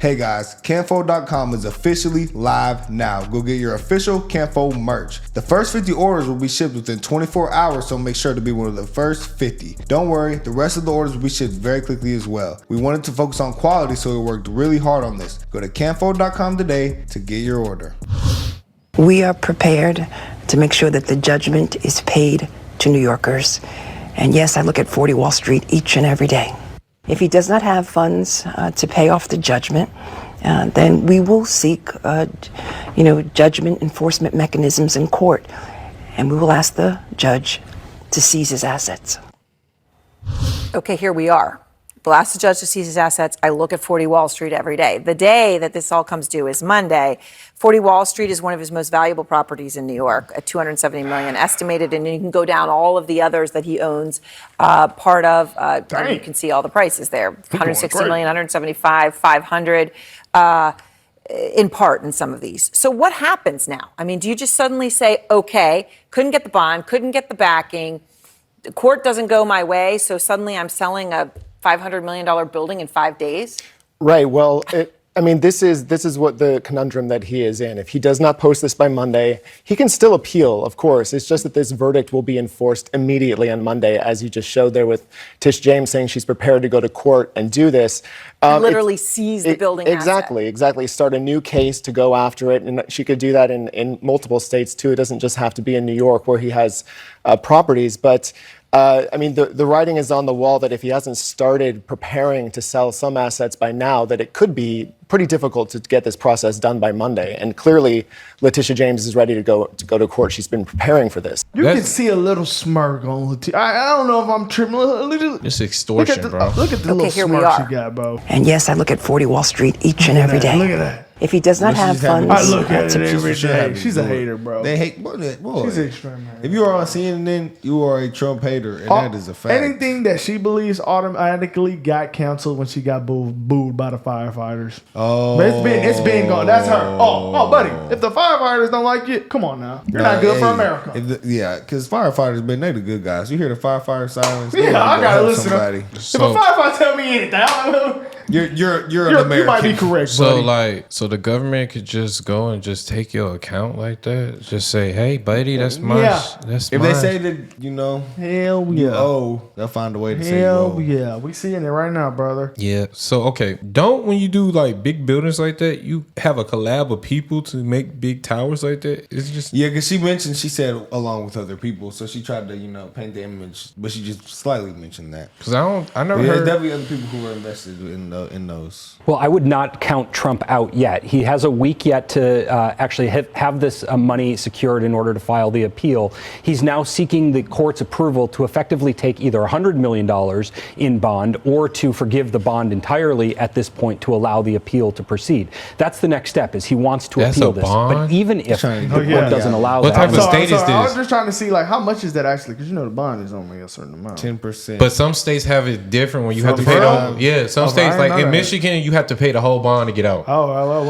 Hey guys, Canfo.com is officially live now. Go get your official Canfo merch. The first 50 orders will be shipped within 24 hours, so make sure to be one of the first 50. Don't worry, the rest of the orders will be shipped very quickly as well. We wanted to focus on quality, so we worked really hard on this. Go to Canfo.com today to get your order. We are prepared to make sure that the judgment is paid to New Yorkers. And yes, I look at 40 Wall Street each and every day. If he does not have funds to pay off the judgment, then we will seek, judgment enforcement mechanisms in court, and we will ask the judge to seize his assets. Okay, here we are. We'll ask the judge to seize his assets. I look at 40 Wall Street every day. The day that this all comes due is Monday. 40 Wall Street is one of his most valuable properties in New York, at $270 million estimated, and you can go down all of the others that he owns part of, and you can see all the prices there. 160 million, 175, 500, in part in some of these. So what happens now? I mean, do you just suddenly say, okay, couldn't get the bond, couldn't get the backing, the court doesn't go my way, so suddenly I'm selling a $500 million building in 5 days? Right. Well, this is what the conundrum that he is in. If he does not post this by Monday, he can still appeal, of course. It's just that this verdict will be enforced immediately on Monday, as you just showed there with Tish James saying she's prepared to go to court and do this. Literally seize the building asset. Exactly. Start a new case to go after it. And she could do that in multiple states, too. It doesn't just have to be in New York where he has properties. But the writing is on the wall that if he hasn't started preparing to sell some assets by now, that it could be pretty difficult to get this process done by Monday. And clearly, Letitia James is ready to go to court. She's been preparing for this. You can see a little smirk on Letitia. I don't know if I'm tripping. It's extortion, bro. Look at the little smirk she got, bro. And yes, I look at 40 Wall Street each and every day. Look at that. If he does not have funds, I look at it every day. She's a hater, bro. They hate. Boy, she's an extreme hater. If you are on CNN, you are a Trump hater, and that is a fact. Anything that she believes automatically got canceled when she got booed by the firefighters. Oh, it's been gone. That's her. Oh, buddy. If the firefighters don't like it, come on now. You're not good for America. Because firefighters, man, they the good guys. You hear the firefighter sirens? Yeah, I gotta listen. Somebody. If a firefighter tell me anything, you're an American. You might be correct, buddy. So the government could just go and just take your account like that? Just say, hey, buddy, that's mine. That's if mine. they say that, hell yeah. You owe, they'll find a way to say you owe. Hell yeah. We seeing it right now, brother. Yeah. So, okay. When you do like big buildings like that, you have a collab of people to make big towers like that? It's just... Yeah, because she said along with other people. So she tried to, paint the image, but she just slightly mentioned that. Because I never heard... There's definitely other people who were invested in those. Well, I would not count Trump out yet. He has a week yet to actually have this money secured in order to file the appeal. He's now seeking the court's approval to effectively take either $100 million in bond or to forgive the bond entirely at this point to allow the appeal to proceed. That's the next step, is he wants to appeal this. Bond? But even if the court doesn't allow what that. What type of state is this? I was just trying to see, how much is that actually? Because the bond is only a certain amount. 10%. But some states have it different when you have to pay the whole... Yeah, some states, like in Michigan, you have to pay the whole bond to get out. Oh, well,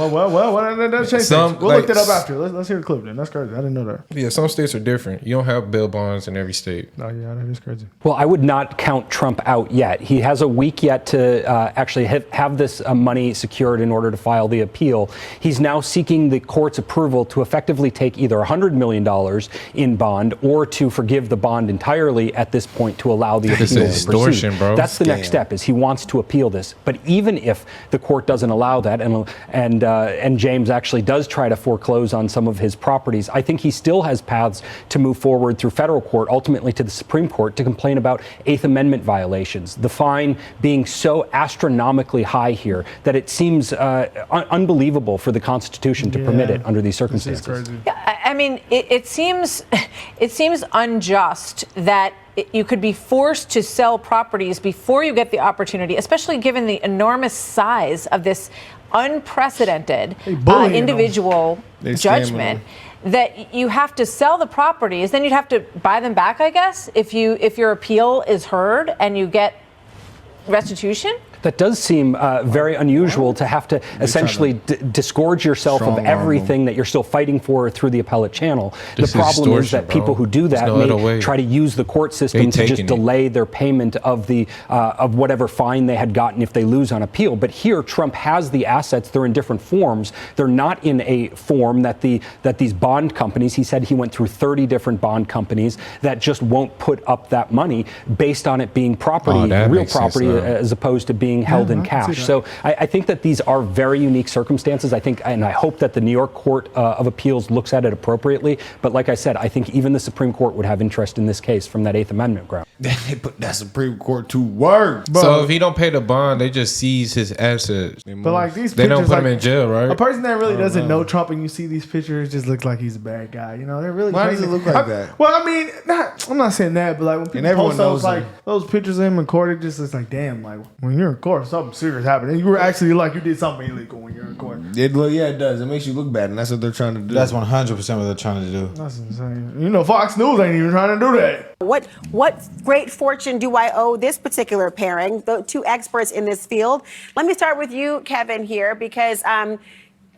that changes. We'll look that up after. Let's hear the clip then. That's crazy. I didn't know that. Yeah, some states are different. You don't have bail bonds in every state. Oh, yeah, that is crazy. Well, I would not count Trump out yet. He has a week yet to actually have this money secured in order to file the appeal. He's now seeking the court's approval to effectively take either $100 million in bond or to forgive the bond entirely at this point to allow the appeal to proceed. Extortion, bro. That's the next step, is he wants to appeal this. But even if the court doesn't allow that, and James actually does try to foreclose on some of his properties, I think he still has paths to move forward through federal court, ultimately to the Supreme Court, to complain about Eighth Amendment violations. The fine being so astronomically high here that it seems unbelievable for the Constitution to permit it under these circumstances. Yeah, I mean, it seems unjust that you could be forced to sell properties before you get the opportunity, especially given the enormous size of this unprecedented individual judgment, that you have to sell the properties, then you'd have to buy them back, I guess, if your appeal is heard and you get restitution? That does seem very unusual to have to essentially disgorge yourself of everything that you're still fighting for through the appellate channel. The problem is that people who do that may try to use the court system to just delay their payment of the of whatever fine they had gotten if they lose on appeal. But here, Trump has the assets. They're in different forms. They're not in a form that these bond companies. He said he went through 30 different bond companies that just won't put up that money based on it being property, real property, as opposed to being held in cash. So I think that these are very unique circumstances. I think, and I hope that the New York Court of Appeals looks at it appropriately. But like I said, I think even the Supreme Court would have interest in this case from that Eighth Amendment ground. They put that Supreme Court to work. So if he don't pay the bond, they just seize his assets. But like these they pictures, don't put him in jail, right? A person that really doesn't know Trump and you see these pictures just looks like he's a bad guy. You know, they're really. Why does it look like that? Well, I mean, I'm not saying that, but like when people post those those pictures of him in court, it just looks like, damn, like when you're in court, something serious happened. And you were actually like you did something illegal when you're in court. It does. It makes you look bad, and that's what they're trying to do. That's 100% what they're trying to do. That's insane. You know, Fox News ain't even trying to do that. What great fortune do I owe this particular pairing, the two experts in this field? Let me start with you, Kevin, here, because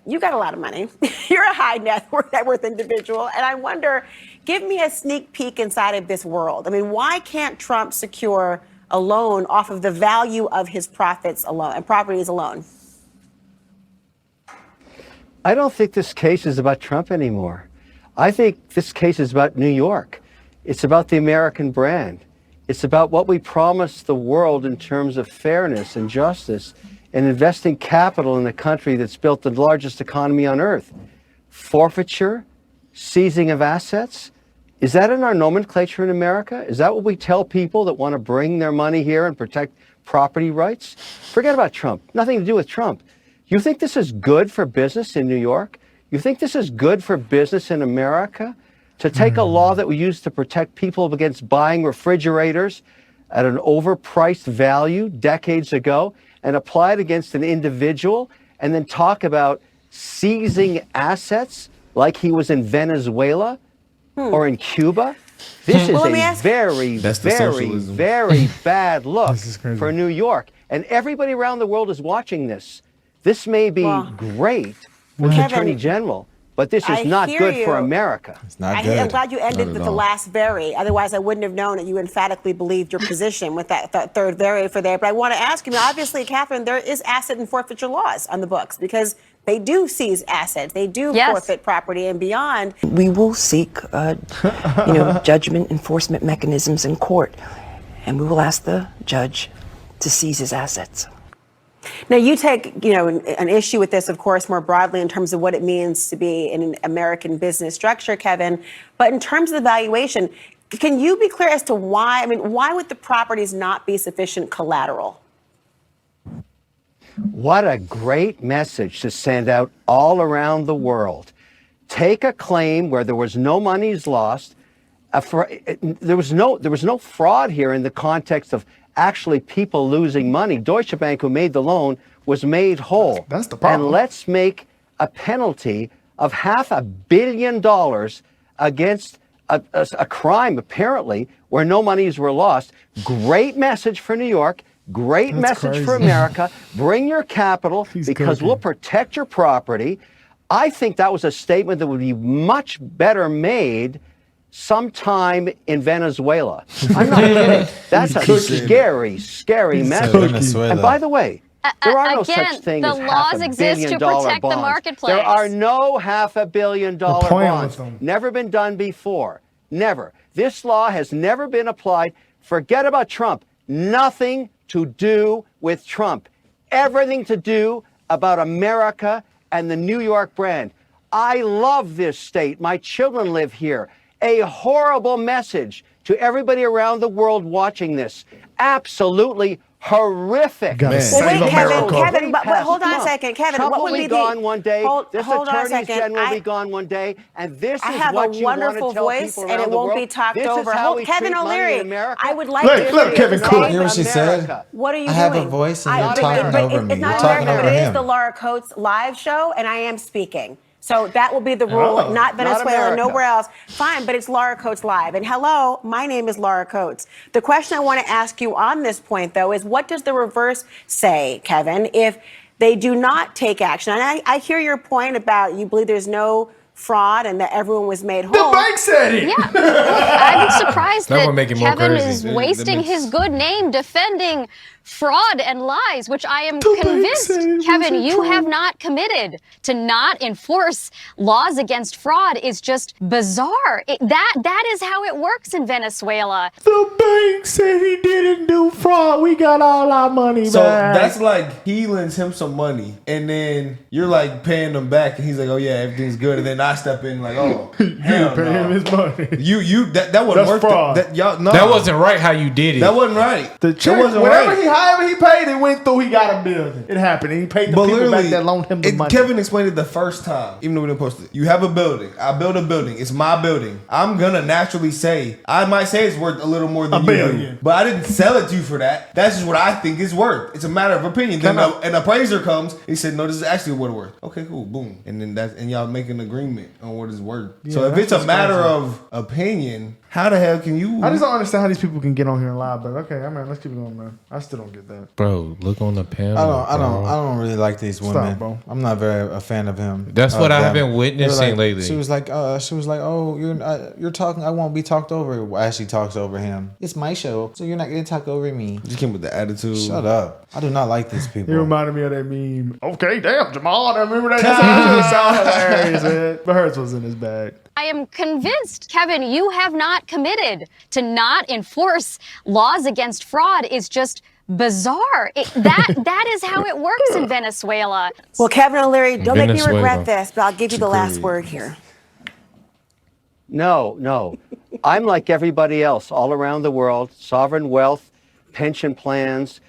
you got a lot of money. You're a high net worth individual, and I wonder, give me a sneak peek inside of this world. I mean, why can't Trump secure a loan off of the value of his profits alone and properties alone? I don't think this case is about Trump anymore. I think this case is about New York. It's about the American brand. It's about what we promised the world in terms of fairness and justice and investing capital in a country that's built the largest economy on earth. Forfeiture, seizing of assets. Is that in our nomenclature in America? Is that what we tell people that want to bring their money here and protect property rights? Forget about Trump. Nothing to do with Trump. You think this is good for business in New York? You think this is good for business in America? To take a law that we used to protect people against buying refrigerators at an overpriced value decades ago and apply it against an individual and then talk about seizing assets like he was in Venezuela or in Cuba? This is a very, very bad look for New York. And everybody around the world is watching this. This may be great for the Attorney General, but this is not good for America. It's not good. I'm glad you ended with the last very. Otherwise, I wouldn't have known that you emphatically believed your position with that third very for there. But I want to ask you, obviously, Catherine, there is asset and forfeiture laws on the books because they do seize assets. They do forfeit property and beyond. We will seek, judgment enforcement mechanisms in court, and we will ask the judge to seize his assets. Now, you take, an issue with this, of course, more broadly in terms of what it means to be in an American business structure, Kevin. But in terms of the valuation, can you be clear as to why? I mean, why would the properties not be sufficient collateral? What a great message to send out all around the world. Take a claim where there was no monies lost. There was no fraud here in the context of actually people losing money. Deutsche Bank, who made the loan, was made whole. That's the problem. And let's make a penalty of $500 million against a crime, apparently, where no monies were lost. Great message for New York. Great message for America. Bring your capital because we'll protect your property. I think that was a statement that would be much better made sometime in Venezuela. I'm not kidding. That's a scary, scary message. And by the way, there are no such thing as $500 million bonds. The marketplace. There are no $500 million bonds. Never been done before. Never. This law has never been applied. Forget about Trump. Nothing to do with Trump. Everything to do about America and the New York brand. I love this state. My children live here. A horrible message to everybody around the world watching this. Absolutely horrific. Well, wait, Kevin, but hold on a second. Kevin, Trump what would will be be gone one day. This hold on a Attorney second. General will be gone one day. And this I is have what a you want to wonderful tell voice, people and around it the won't world. be talked This over. is how we Kevin treat money in O'Leary, America. I would like to look, Kevin, cool. You hear what she said? What are you I doing? have a voice and you're But talking over me. It's You're not talking America, over but it is him. the Laura Coates live show, and I am speaking. So that will be the rule, Oh, not Venezuela, America. nowhere else. Fine, but it's Laura Coates Live. And hello, my name is Laura Coates. The question I want to ask you on this point, though, is what does the reverse say, Kevin, if they do not take action? And I hear your point about you believe there's no fraud and that everyone was made whole. The bank said it. Yeah, look, I'm surprised That would make it that more Kevin crazy. is That wasting makes- his good name defending fraud and lies, which I am bank convinced, said it Kevin, wasn't you true. have not committed to not enforce laws against fraud is just bizarre. That is how it works in Venezuela. The bank said he didn't do fraud. We got all our money So back. that's like he lends him some money, and then you're like paying him back, and he's like, "Oh yeah, everything's good." And then I step in like, "Oh, hell pay him no." his money. That wasn't That's worth fraud. it. No. That wasn't right how you did it. That wasn't right. The check, that wasn't whatever right. however he paid, it went through. He got a building. It happened. And he paid the But people back literally, that loaned him the money. Kevin explained it the first time, even though we didn't post it. You have a building. I build a building. It's my building. I'm gonna naturally say, I might say it's worth a little more than $1 you billion. do, but I didn't sell it to you for that. That's just what I think it's worth. It's a matter of opinion. Then an appraiser comes. He said, "No, this is actually what it's worth." Okay, cool, boom, and then y'all make an agreement on what it's worth. So if that's it's a just matter crazy. of opinion, how the hell can you? I just don't understand how these people can get on here and lie, but okay, I mean, let's keep it going, man. I still don't get that. Bro, look on the panel. I bro. don't really like these women. bro. I'm not very a fan of him. That's what I have them. been witnessing They were like- lately. She was like, "Oh, you're talking. I won't be talked over." Well, as she talks over him, it's my show, so you're not gonna talk over me. just came with the attitude. Shut up. I do not like these It people. reminded me of that meme. Okay, damn, Jamal. I remember that. That sound hilarious, man. But hers was in his bag. I am convinced, Kevin, you have not committed to not enforce laws against fraud is just bizarre. That is how it works in Venezuela. Well, Kevin O'Leary, don't make me Venezuela. regret this, but I'll give you the last word here. No. I'm like everybody else all around the world, sovereign wealth, pension plans.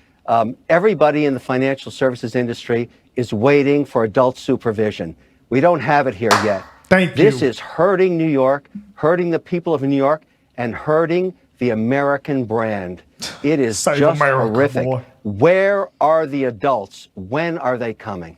Everybody in the financial services industry is waiting for adult supervision. We don't have it here yet. Thank you. This is hurting New York, hurting the people of New York, and hurting the American brand. It is Save just America, horrific. boy. Where are the adults? When are they coming?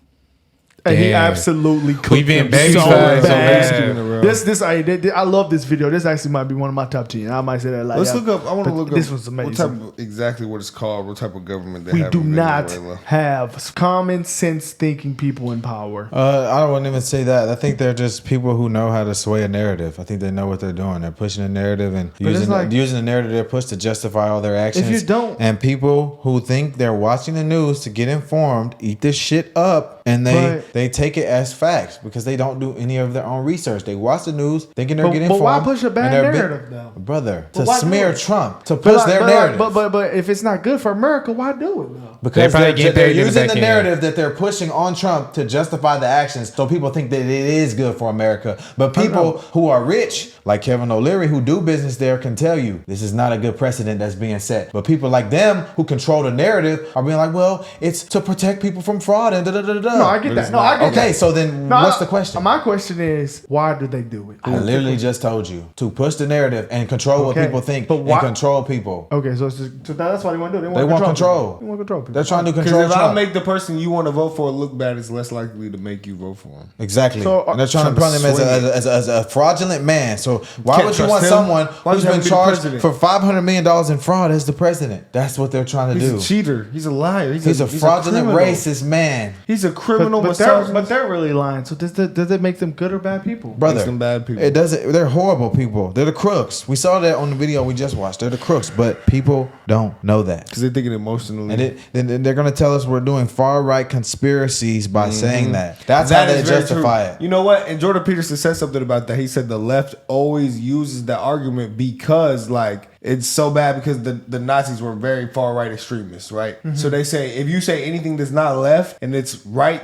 And he Damn. absolutely cooked We been him baby so fed, so bad. bad. I love this video. This actually might be one of my top 10. I might say that. Like, Let's yeah. look up. I want to But look up This was what amazing. type of, exactly what it's called. What type of government they We have do in not Venezuela. have common sense thinking people in power. I wouldn't even say that. I think they're just people who know how to sway a narrative. I think they know what they're doing. They're pushing a narrative and it's using like- using the narrative they're pushed to justify all their actions. you don't- and people who think they're watching the news to get informed eat this shit up, and they take it as facts because they don't do any of their own research. They watch the news thinking they're getting But informed. why push a bad and they're narrative, though? brother? But To why do smear it? Trump, to push their narrative. But if it's not good for America, why do it though? Because probably they're get paid in the using back the end. narrative that they're pushing on Trump to justify the actions, so people think that it is good for America. But people who are rich, like Kevin O'Leary, who do business there, can tell you this is not a good precedent that's being set. But people like them who control the narrative are being like, well, it's to protect people from fraud and da da da da. No, I get that. No, I get that. Okay, so then No, what's the question? My question is, why do they do it? I literally just told you to push the narrative and control what Okay, people think but why- and control people. Okay, so, so that's what they want to do. They want control. They want control people. They're trying to Because control if I Trump. make the person you want to vote for look bad, it's less likely to make you vote for him. Exactly. So, and they're trying to trying put to him swing it. as a fraudulent man. So why Can't would you trust want him. someone Why who's would you been have to be the charged president? for $500 million in fraud as the president? That's what they're trying to He's do. a cheater. He's a liar. He's a fraudulent criminal. racist man. He's a criminal. But misogynist. they're really lying. So does it make them good or bad people? Brother, Makes them bad people. It doesn't. They're horrible people. They're the crooks. We saw that on the video we just watched. They're the crooks, but people don't know that. Because they're thinking emotionally. And then they're going to tell us we're doing far right conspiracies by saying that. That's That how they is very justify true. it. You know what? And Jordan Peterson said something about that. He said the left always uses that argument because, like, it's so bad because the Nazis were very far right extremists, right? So they say if you say anything that's not left and it's right,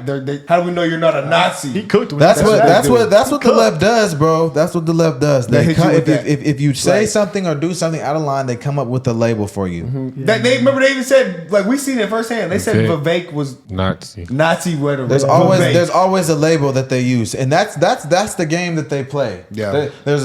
how do we know you're not a Nazi? He cooked with That's what do. the left does, bro. That's what the left does. They hit you with that. If you say Right. something or do something out of line, they come up with a label for you. They remember they even said, like, we seen it firsthand. They said Vivek. Vivek was Nazi. Nazi whatever. There's Vivek. always a label that they use, and that's the game that they play. Yeah. There's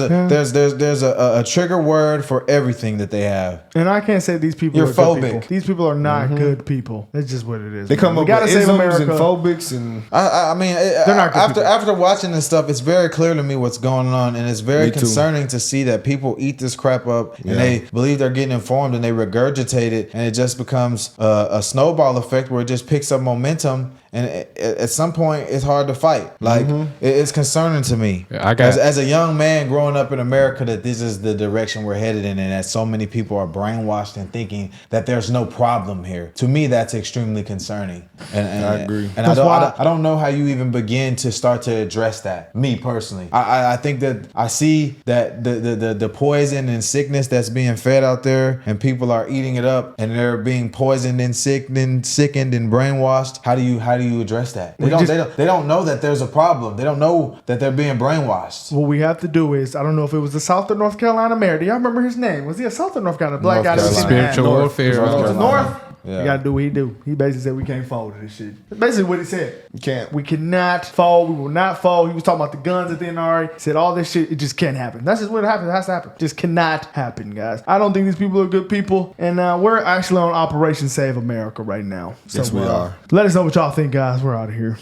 a trigger word for everything. everything that they have. And I can't say these people You're are good phobic. people. These people are not good people. That's just what it is. They come we up gotta with save isms America. and phobics and I mean, They're not good people. after watching this stuff, it's very clear to me what's going on, and it's very Me too. concerning to see that people eat this crap up and Yeah. they believe they're getting informed and they regurgitate it, and it just becomes a snowball effect where it just picks up momentum. And at some point, it's hard to fight. Like, it's concerning to me. Yeah, as a young man growing up in America, that this is the direction we're headed in, and that so many people are brainwashed and thinking that there's no problem here. To me, that's extremely concerning. And I agree. And I don't know how you even begin to start to address that. Me personally, I think that I see that the poison and sickness that's being fed out there, and people are eating it up, and they're being poisoned and sickened and brainwashed. How do you address that? They don't know that there's a problem. They don't know that they're being brainwashed. What we have to do is, I don't know if it was the South or North Carolina mayor. Do y'all remember his name? Was he a South or North Carolina? Black guy. Spiritual warfare. North. Yeah. You gotta do what he do. He basically said we can't fold to this shit. That's basically what he said. you can't. We cannot fold. We will not fold. He was talking about the guns at the NRA. He said all this shit. It just can't happen. That's just what happens. It has to happen. Just cannot happen, guys. I don't think these people are good people. And we're actually on Operation Save America right now. Yes, we are. Let us know what y'all think, guys. We're out of here.